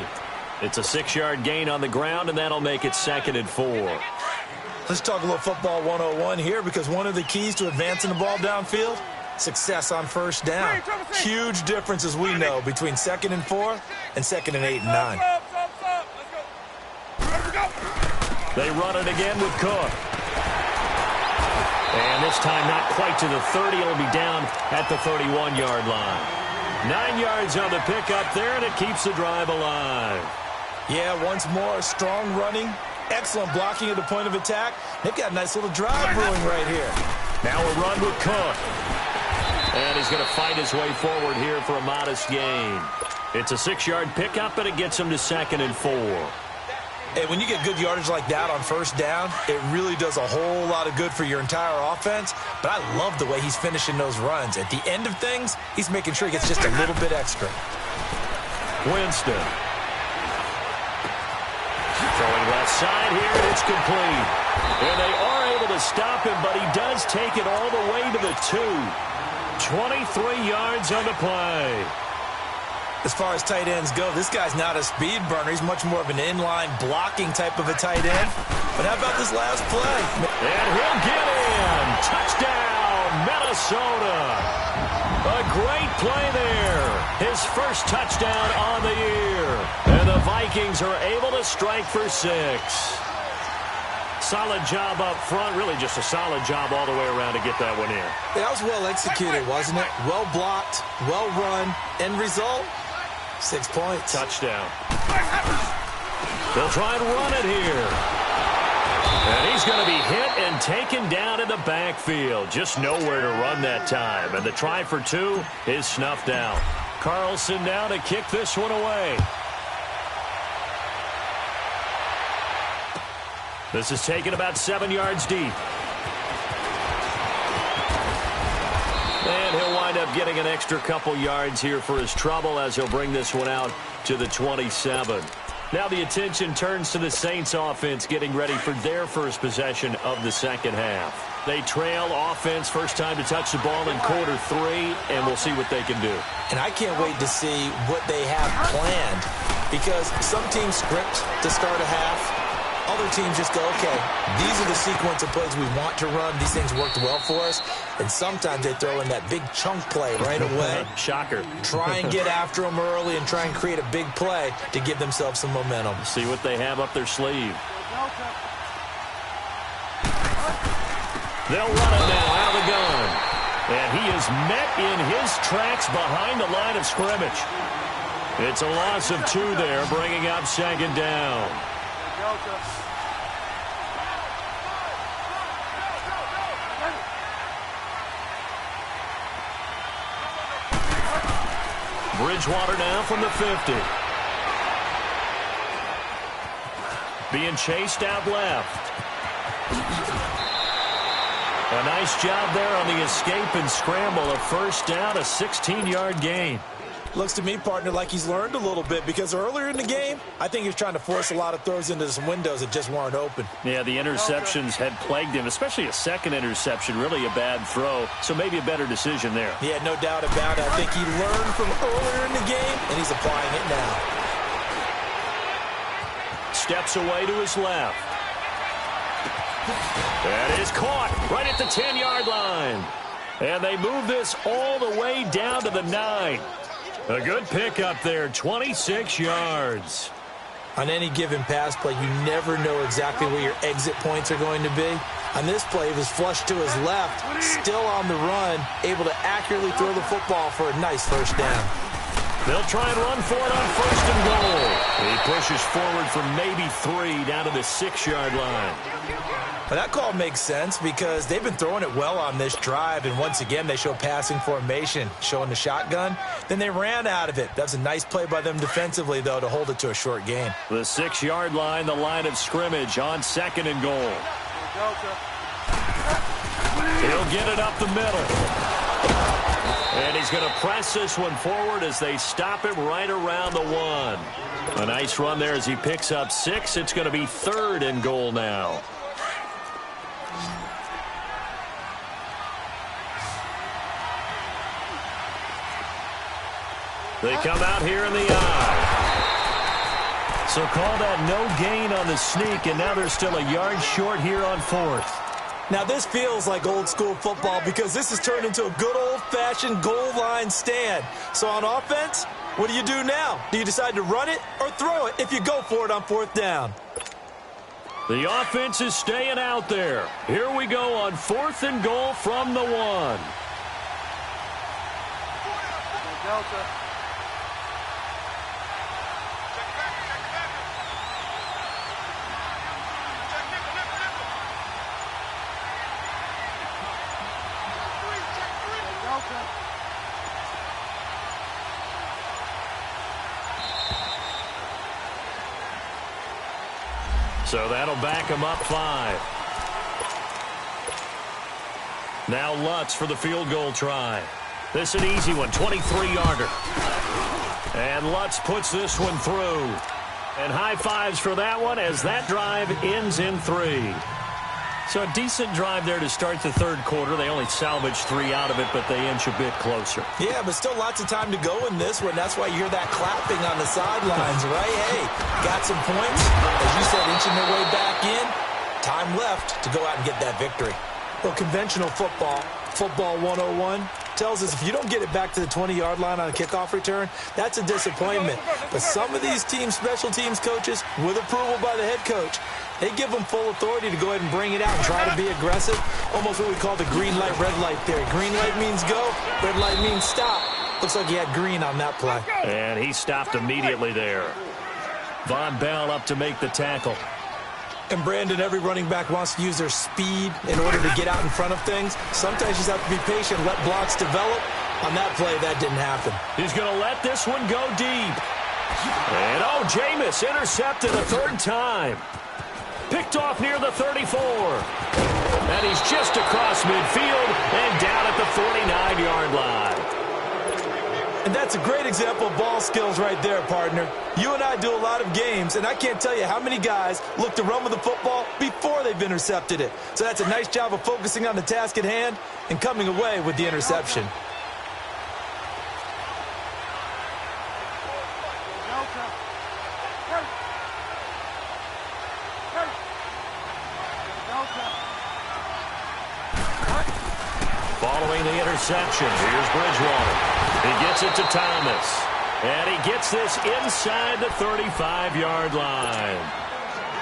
[SPEAKER 1] It's a 6-yard gain on the ground, and that'll make it 2nd and 4.
[SPEAKER 2] Let's talk a little football 101 here, because one of the keys to advancing the ball downfield, success on first down. Huge difference, as we know, between 2nd and 4 and 2nd and 8 and 9.
[SPEAKER 1] They run it again with Cook. And this time not quite to the 30. It'll be down at the 31-yard line. 9 yards on the pickup there, and it keeps the drive alive.
[SPEAKER 2] Yeah, once more, strong running, excellent blocking at the point of attack. They've got a nice little drive brewing right here.
[SPEAKER 1] Now a run with Cook. And he's going to fight his way forward here for a modest gain. It's a 6-yard pickup, and it gets him to 2nd and 4.
[SPEAKER 2] Hey, when you get good yardage like that on first down, it really does a whole lot of good for your entire offense. But I love the way he's finishing those runs. At the end of things, he's making sure he gets just a little bit extra.
[SPEAKER 1] Winston. Throwing left side here, and it's complete. And they are able to stop him, but he does take it all the way to the 2. 23 yards on the play.
[SPEAKER 2] As far as tight ends go, this guy's not a speed burner. He's much more of an inline blocking type of a tight end. But how about this last play?
[SPEAKER 1] And he'll get in. Touchdown, Minnesota. A great play there. His first touchdown on the year. And the Vikings are able to strike for 6. Solid job up front. Really just a solid job all the way around to get that one in.
[SPEAKER 2] That was well executed, wasn't it? Well blocked, well run. End result, 6 points.
[SPEAKER 1] Touchdown. They'll try and run it here. And he's going to be hit and taken down in the backfield. Just nowhere to run that time. And the try for 2 is snuffed out. Carlson now to kick this one away. This is taken about 7 yards deep. And he'll wind up getting an extra couple yards here for his trouble as he'll bring this one out to the 27. Now the attention turns to the Saints offense getting ready for their first possession of the second half. They trail offense, first time to touch the ball in quarter 3, and we'll see what they can do.
[SPEAKER 2] And I can't wait to see what they have planned, because some teams script to start a half. Other teams just go, okay, these are the sequence of plays we want to run. These things worked well for us. And sometimes they throw in that big chunk play right away.
[SPEAKER 1] Shocker.
[SPEAKER 2] Try and get after them early and try and create a big play to give themselves some momentum.
[SPEAKER 1] See what they have up their sleeve. They'll run it now out of the gun. And he is met in his tracks behind the line of scrimmage. It's a loss of 2 there, bringing up 2nd down. Bridgewater now from the 50. Being chased out left. A nice job there on the escape and scramble. A first down, a 16-yard gain.
[SPEAKER 2] Looks to me, partner, like he's learned a little bit, because earlier in the game, I think he was trying to force a lot of throws into some windows that just weren't open.
[SPEAKER 1] Yeah, the interceptions had plagued him, especially a second interception, really a bad throw, so maybe a better decision there.
[SPEAKER 2] Yeah, no doubt about it. I think he learned from earlier in the game, and he's applying it now.
[SPEAKER 1] Steps away to his left. That is caught right at the 10-yard line. And they move this all the way down to the 9. A good pickup there, 26 yards.
[SPEAKER 2] On any given pass play, you never know exactly where your exit points are going to be. On this play, he was flushed to his left, still on the run, able to accurately throw the football for a nice first down.
[SPEAKER 1] They'll try and run for it on first and goal. He pushes forward from maybe 3 down to the 6-yard line.
[SPEAKER 2] Well, that call makes sense because they've been throwing it well on this drive, and once again, they show passing formation, showing the shotgun. Then they ran out of it. That's a nice play by them defensively, though, to hold it to a short gain.
[SPEAKER 1] The 6-yard line, the line of scrimmage on second and goal. He'll get it up the middle. And he's going to press this one forward as they stop him right around the 1. A nice run there as he picks up 6. It's going to be 3rd and goal now. They come out here in the eye. So call that no gain on the sneak, and now they're still a yard short here on 4th.
[SPEAKER 2] Now, this feels like old-school football because this has turned into a good old-fashioned goal line stand. So on offense, what do you do now? Do you decide to run it or throw it if you go for it on 4th down?
[SPEAKER 1] The offense is staying out there. Here we go on 4th and goal from the 1.
[SPEAKER 3] Delta.
[SPEAKER 1] So that'll back him up 5. Now Lutz for the field goal try. This is an easy one, 23-yarder. And Lutz puts this one through. And high fives for that one as that drive ends in 3. So a decent drive there to start the 3rd quarter. They only salvaged 3 out of it, but they inch a bit closer.
[SPEAKER 2] Yeah, but still lots of time to go in this one. That's why you hear that clapping on the sidelines, right? Hey, got some points. As you said, inching their way back in. Time left to go out and get that victory. Well, conventional football 101, tells us if you don't get it back to the 20-yard line on a kickoff return, that's a disappointment. But some of these special teams coaches, with approval by the head coach, they give them full authority to go ahead and bring it out and try to be aggressive. Almost what we call the green light, red light theory. Green light means go, red light means stop. Looks like he had green on that play.
[SPEAKER 1] And he stopped immediately there. Von Bell up to make the tackle.
[SPEAKER 2] And Brandon, every running back wants to use their speed in order to get out in front of things. Sometimes you just have to be patient, let blocks develop. On that play, that didn't happen.
[SPEAKER 1] He's going to let this one go deep. And Jameis intercepted a 3rd time. Picked off near the 34. And he's just across midfield and down at the 49-yard line.
[SPEAKER 2] And that's a great example of ball skills right there, partner. You and I do a lot of games, and I can't tell you how many guys look to run with the football before they've intercepted it. So that's a nice job of focusing on the task at hand and coming away with the interception.
[SPEAKER 1] Following the interception, here's Bridgewater. He gets it to Thomas. And he gets this inside the 35-yard line.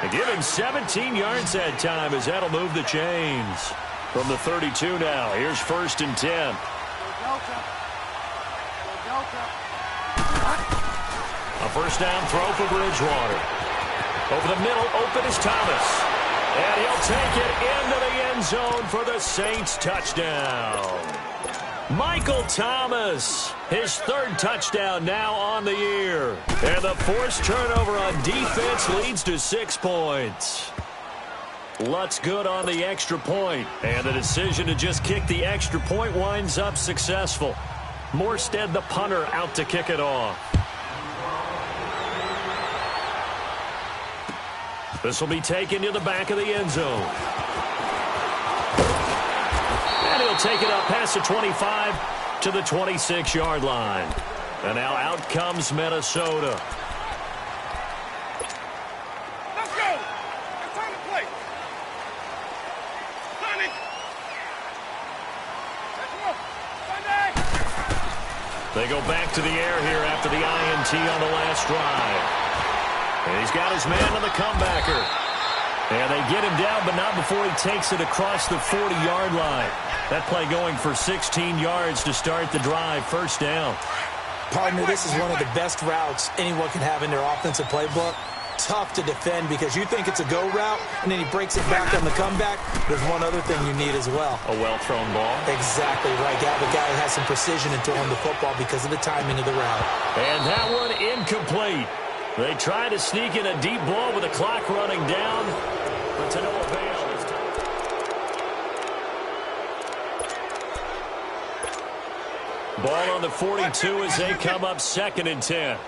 [SPEAKER 1] And give him 17 yards that time as that'll move the chains. From the 32 now, here's 1st and 10. A 1st down throw for Bridgewater. Over the middle, open is Thomas. And he'll take it into the end zone for the Saints touchdown. Michael Thomas, his 3rd touchdown now on the year. And the forced turnover on defense leads to 6 points. Lutz good on the extra point. And the decision to just kick the extra point winds up successful. Morstead, the punter, out to kick it off. This will be taken to the back of the end zone. And he'll take it up past the 25 to the 26-yard line. And now out comes Minnesota.
[SPEAKER 3] Let's go. It's time to play. Sunday.
[SPEAKER 1] They go back to the air here after the INT on the last drive. And he's got his man on the comebacker. And they get him down, but not before he takes it across the 40-yard line. That play going for 16 yards to start the drive. First down.
[SPEAKER 2] Partner, this is one of the best routes anyone can have in their offensive playbook. Tough to defend because you think it's a go route, and then he breaks it back on the comeback. There's one other thing you need as well.
[SPEAKER 1] A well-thrown ball.
[SPEAKER 2] Exactly right. You have a guy who has some precision in throwing the football because of the timing of the route.
[SPEAKER 1] And that one incomplete. They try to sneak in a deep ball with the clock running down, but to no avail. Ball on the 42 as they come up 2nd and 10.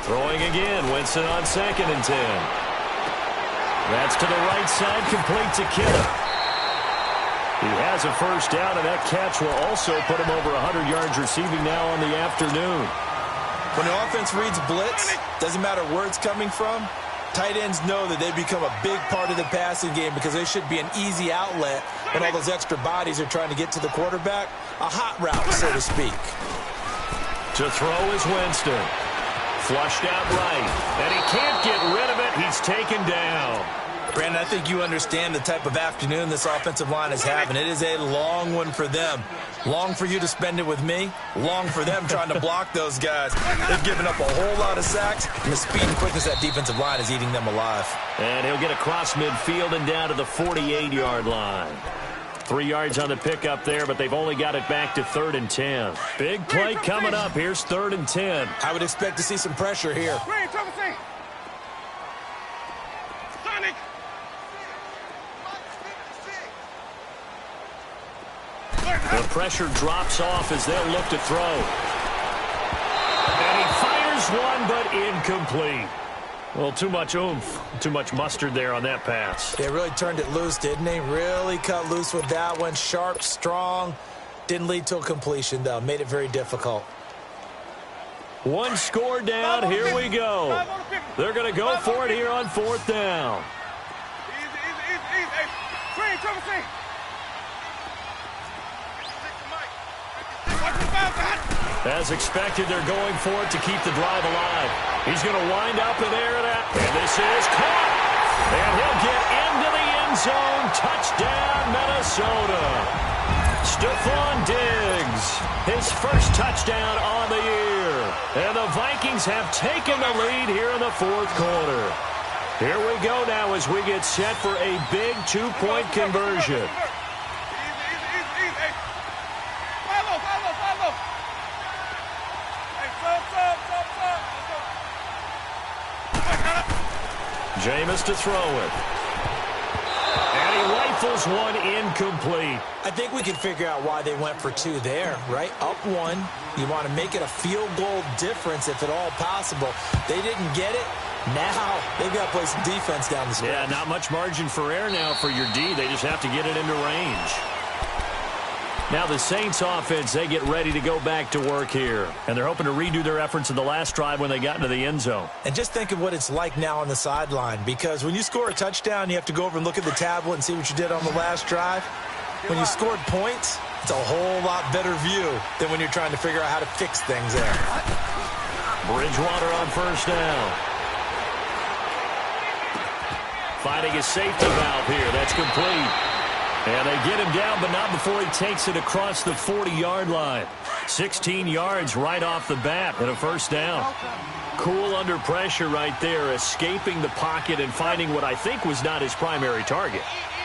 [SPEAKER 1] Throwing again, Winston on 2nd and 10. That's to the right side, complete to Kittle. He has a first down, and that catch will also put him over 100 yards receiving now on the afternoon.
[SPEAKER 2] When the offense reads blitz, doesn't matter where it's coming from, tight ends know that they become a big part of the passing game because they should be an easy outlet when all those extra bodies are trying to get to the quarterback. A hot route, so to speak.
[SPEAKER 1] To throw is Winston. Flushed out right, and he can't get rid of it. He's taken down.
[SPEAKER 2] Brandon, I think you understand the type of afternoon this offensive line is having. It is a long one for them. Long for you to spend it with me. Long for them trying to block those guys. They've given up a whole lot of sacks, and the speed and quickness of that defensive line is eating them alive.
[SPEAKER 1] And he'll get across midfield and down to the 48-yard line. 3 yards on the pickup there, but they've only got it back to 3rd and 10. Big play coming up. Here's 3rd and 10.
[SPEAKER 2] I would expect to see some pressure here.
[SPEAKER 1] The pressure drops off as they'll look to throw. And he fires one, but incomplete. Well, too much oomph, too much mustard there on that pass.
[SPEAKER 2] They really turned it loose, didn't they? Really cut loose with that one. Sharp, strong. Didn't lead to a completion, though. Made it very difficult.
[SPEAKER 1] One score down. Here we go. They're going to go for it here on 4th down. As expected, they're going for it to keep the drive alive. He's going to wind up and air it out. And this is caught. And he'll get into the end zone. Touchdown, Minnesota. Stephon Diggs, his first touchdown on the year. And the Vikings have taken the lead here in the 4th quarter. Here we go now as we get set for a big 2-point conversion. Jameis to throw it. And he rifles one incomplete.
[SPEAKER 2] I think we can figure out why they went for 2 there, right? Up 1. You want to make it a field goal difference if at all possible. They didn't get it. Now they've got to play some defense down the stretch.
[SPEAKER 1] Yeah, not much margin for error now for your D. They just have to get it into range. Now the Saints offense, they get ready to go back to work here. And they're hoping to redo their efforts in the last drive when they got into the end zone.
[SPEAKER 2] And just think of what it's like now on the sideline. Because when you score a touchdown, you have to go over and look at the tablet and see what you did on the last drive. When you scored points, it's a whole lot better view than when you're trying to figure out how to fix things there.
[SPEAKER 1] Bridgewater on first down. Finding a safety valve here. That's complete. And they get him down, but not before he takes it across the 40-yard line. 16 yards right off the bat and a first down. Cool under pressure right there, escaping the pocket and finding what I think was not his primary target.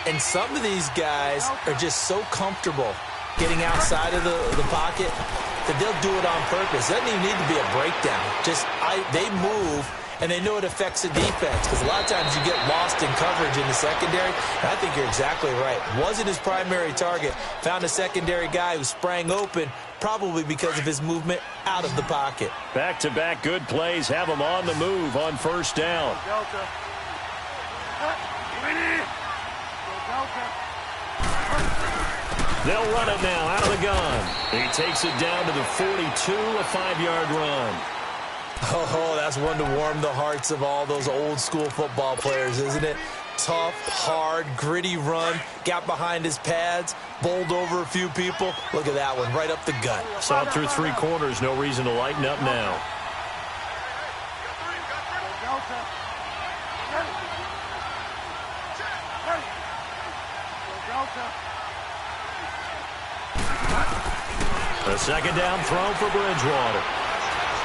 [SPEAKER 2] And some of these guys are just so comfortable getting outside of the pocket that they'll do it on purpose. It doesn't even need to be a breakdown. They move, and they know it affects the defense because a lot of times you get lost in coverage in the secondary. And I think you're exactly right. Wasn't his primary target. Found a secondary guy who sprang open, probably because of his movement out of the pocket.
[SPEAKER 1] Back-to-back good plays have him on the move on first down. They'll run it now out of the gun. He takes it down to the 42, a 5-yard run.
[SPEAKER 2] Oh, that's one to warm the hearts of all those old-school football players, isn't it? Tough, hard, gritty run. Got behind his pads, bowled over a few people. Look at that one, right up the gut.
[SPEAKER 1] Saw it through 3 quarters. No reason to lighten up now. The second down throw for Bridgewater.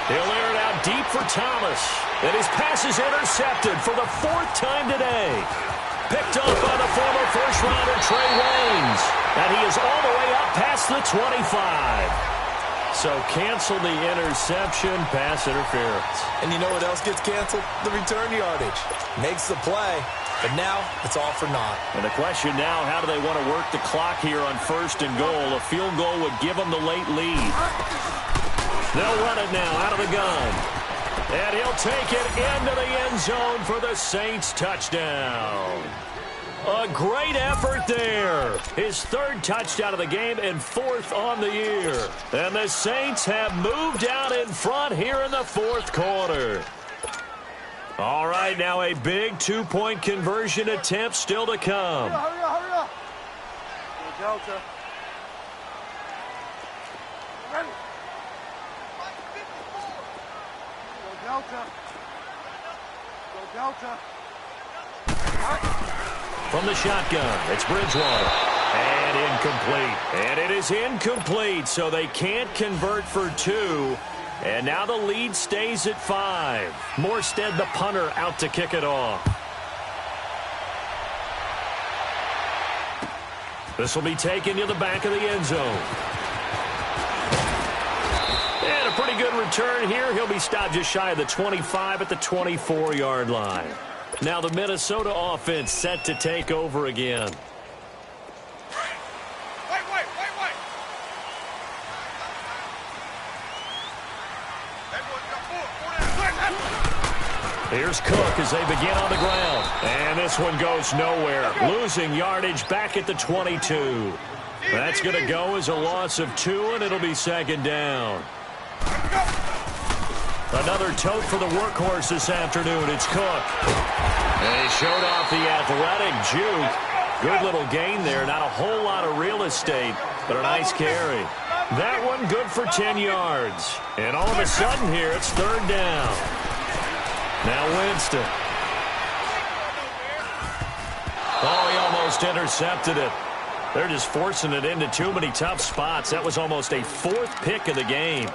[SPEAKER 1] He'll air it out deep for Thomas. And his pass is intercepted for the fourth time today. Picked off by the former first-rounder Trey Waynes. And he is all the way up past the 25. So cancel the interception, pass interference.
[SPEAKER 2] And you know what else gets canceled? The return yardage. Makes the play, but now it's all for naught.
[SPEAKER 1] And the question now, how do they want to work the clock here on 1st and goal? A field goal would give them the late lead. They'll run it now out of the gun. And he'll take it into the end zone for the Saints touchdown. A great effort there. His 3rd touchdown of the game and 4th on the year. And the Saints have moved out in front here in the 4th quarter. All right, now a big 2-point conversion attempt still to come.
[SPEAKER 3] Hurry up. Go Delta. Ready. Go Delta. Go Delta.
[SPEAKER 1] From the shotgun, it's Bridgewater. And incomplete. And it is incomplete, so they can't convert for 2. And now the lead stays at 5. Morstead, the punter, out to kick it off. This will be taken to the back of the end zone. And a pretty good return here. He'll be stopped just shy of the 25 at the 24-yard line. Now the Minnesota offense set to take over again.
[SPEAKER 3] Wait.
[SPEAKER 1] Here's Cook as they begin on the ground. And this one goes nowhere. Losing yardage back at the 22. That's going to go as a loss of 2, and it'll be 2nd down. Another tote for the workhorse this afternoon. It's Cook. And he showed off the athletic juke. Good little gain there. Not a whole lot of real estate, but a nice carry. That one good for 10 yards. And all of a sudden here, it's 3rd down. Now Winston. Oh, he almost intercepted it. They're just forcing it into too many tough spots. That was almost a 4th pick of the game.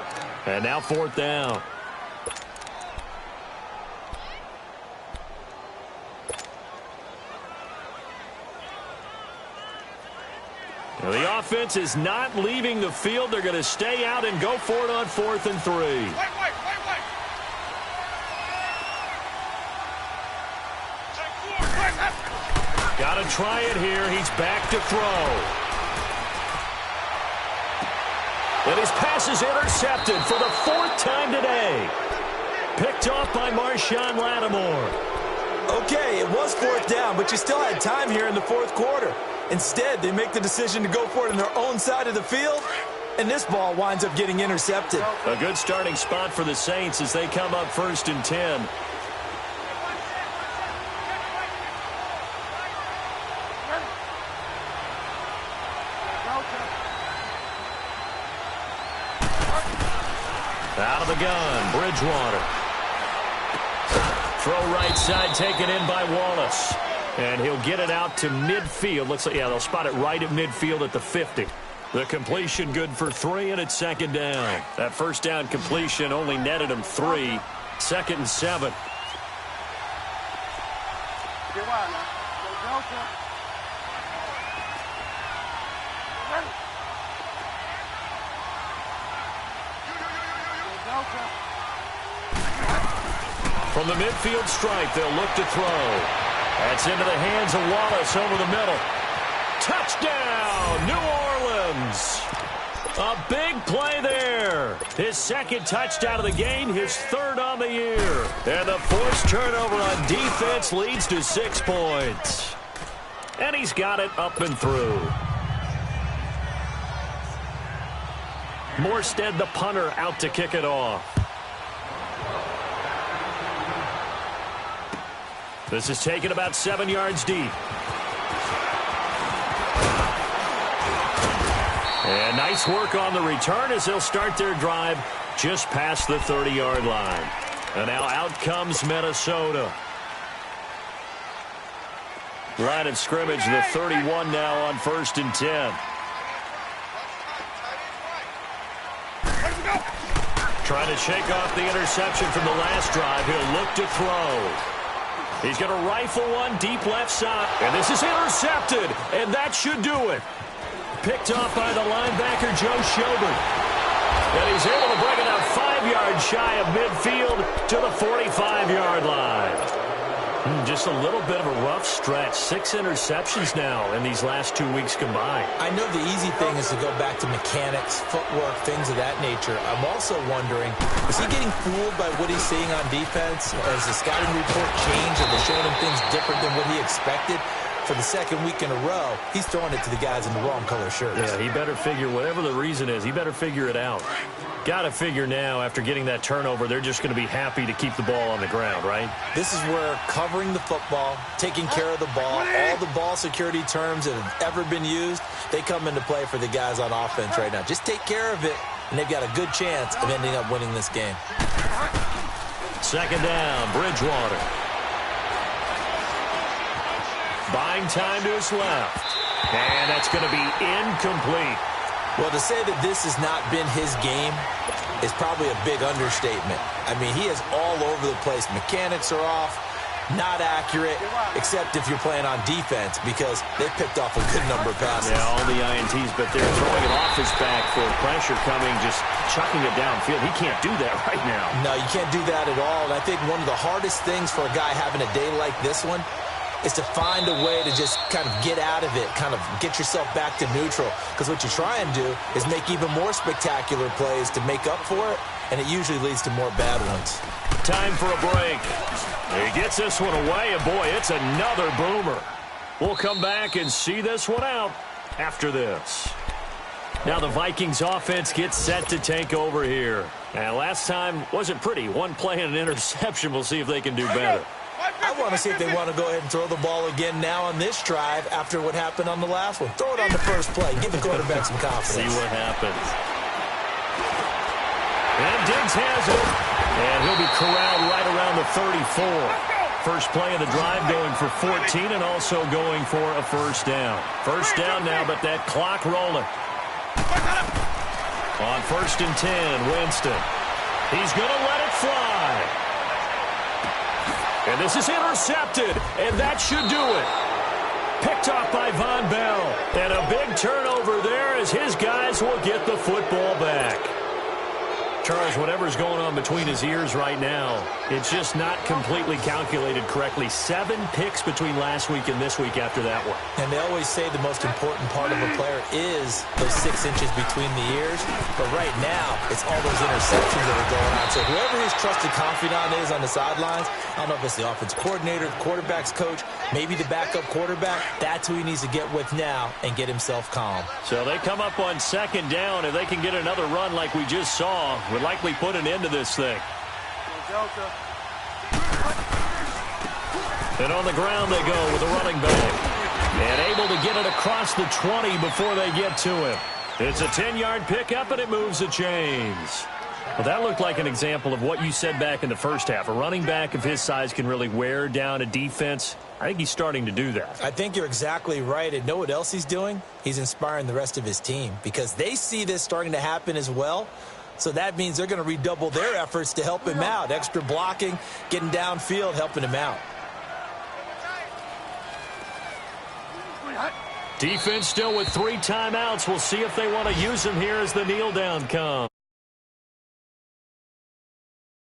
[SPEAKER 1] And now 4th down. Now the offense is not leaving the field. They're going to stay out and go for it on 4th and 3.
[SPEAKER 3] Wait.
[SPEAKER 1] Got to try it here. He's back to throw. And his pass is intercepted for the 4th time today. Picked off by Marshawn Lattimore.
[SPEAKER 2] Okay, it was 4th down, but you still had time here in the 4th quarter. Instead, they make the decision to go for it on their own side of the field, and this ball winds up getting intercepted.
[SPEAKER 1] A good starting spot for the Saints as they come up 1st and 10. Out of the gun, Bridgewater. Throw right side taken in by Wallace. And he'll get it out to midfield. Looks like, yeah, they'll spot it right at midfield at the 50. The completion good for 3, and it's 2nd down. That 1st down completion only netted him 3. 2nd and 7.
[SPEAKER 3] Get wide now. Go Delta. Ready. Go Delta.
[SPEAKER 1] From the midfield stripe, they'll look to throw. That's into the hands of Wallace over the middle. Touchdown, New Orleans. A big play there. His 2nd touchdown of the game, his 3rd on the year. And the forced turnover on defense leads to 6 points. And he's got it up and through. Morstead, the punter, out to kick it off. This is taken about 7 yards deep. And nice work on the return as they'll start their drive just past the 30-yard line. And now out comes Minnesota. Line of scrimmage, the 31 now on 1st and 10. Trying to shake off the interception from the last drive. He'll look to throw. He's going to rifle one deep left side. And this is intercepted. And that should do it. Picked off by the linebacker, Joe Schobert. And he's able to bring it up 5 yards shy of midfield to the 45-yard line. Just a little bit of a rough stretch. 6 interceptions now in these last 2 weeks combined.
[SPEAKER 2] I know the easy thing is to go back to mechanics, footwork, things of that nature. I'm also wondering, is he getting fooled by what he's seeing on defense? Has the scouting report changed? Are they showing him things different than what he expected? For the second week in a row, he's throwing it to the guys in the wrong color shirts.
[SPEAKER 1] Yeah, he better figure, whatever the reason is, he better figure it out. Got to figure now, after getting that turnover, they're just going to be happy to keep the ball on the ground, right?
[SPEAKER 2] This is where covering the football, taking care of the ball, all the ball security terms that have ever been used, they come into play for the guys on offense right now. Just take care of it, and they've got a good chance of ending up winning this game.
[SPEAKER 1] Second down, Bridgewater. Buying time to his left. And that's going to be incomplete.
[SPEAKER 2] Well, to say that this has not been his game is probably a big understatement. I mean, he is all over the place. Mechanics are off, not accurate, except if you're playing on defense because they picked off a good number of passes.
[SPEAKER 1] Yeah, all the INTs, but they're throwing it off his back for pressure coming, just chucking it downfield. He can't do that right now.
[SPEAKER 2] No, you can't do that at all. And I think one of the hardest things for a guy having a day like this one is to find a way to just kind of get out of it, kind of get yourself back to neutral. Because what you try and do is make even more spectacular plays to make up for it, and it usually leads to more bad ones.
[SPEAKER 1] Time for a break. He gets this one away, and boy, it's another boomer. We'll come back and see this one out after this. Now the Vikings offense gets set to take over here. And last time wasn't pretty. One play and an interception. We'll see if they can do better.
[SPEAKER 2] I want to see if they want to go ahead and throw the ball again now on this drive after what happened on the last one. Throw it on the first play. Give the quarterback some confidence.
[SPEAKER 1] See what happens. And Diggs has it. And he'll be corralled right around the 34. First play of the drive going for 14 and also going for a first down. First down now, but that clock rolling. On 1st and 10, Winston. He's going to let it fly. And this is intercepted, and that should do it. Picked off by Von Bell. And a big turnover there as his guys will get the football back. Charles, whatever's going on between his ears right now, it's just not completely calculated correctly. 7 picks between last week and this week after that one.
[SPEAKER 2] And they always say the most important part of a player is those 6 inches between the ears. But right now, it's all those interceptions that are going on. So whoever his trusted confidant is on the sidelines, I don't know if it's the offense coordinator, the quarterback's coach, maybe the backup quarterback, that's who he needs to get with now and get himself calm.
[SPEAKER 1] So they come up on 2nd down. If they can get another run like we just saw, would likely put an end to this thing. And on the ground they go with a running back. And able to get it across the 20 before they get to him. It's a 10-yard pickup, and it moves the chains. Well, that looked like an example of what you said back in the first half. A running back of his size can really wear down a defense. I think he's starting to do that.
[SPEAKER 2] I think you're exactly right. And know what else he's doing? He's inspiring the rest of his team because they see this starting to happen as well. So that means they're going to redouble their efforts to help him out. Extra blocking, getting downfield, helping him out.
[SPEAKER 1] Defense still with 3 timeouts. We'll see if they want to use them here as the kneel down comes.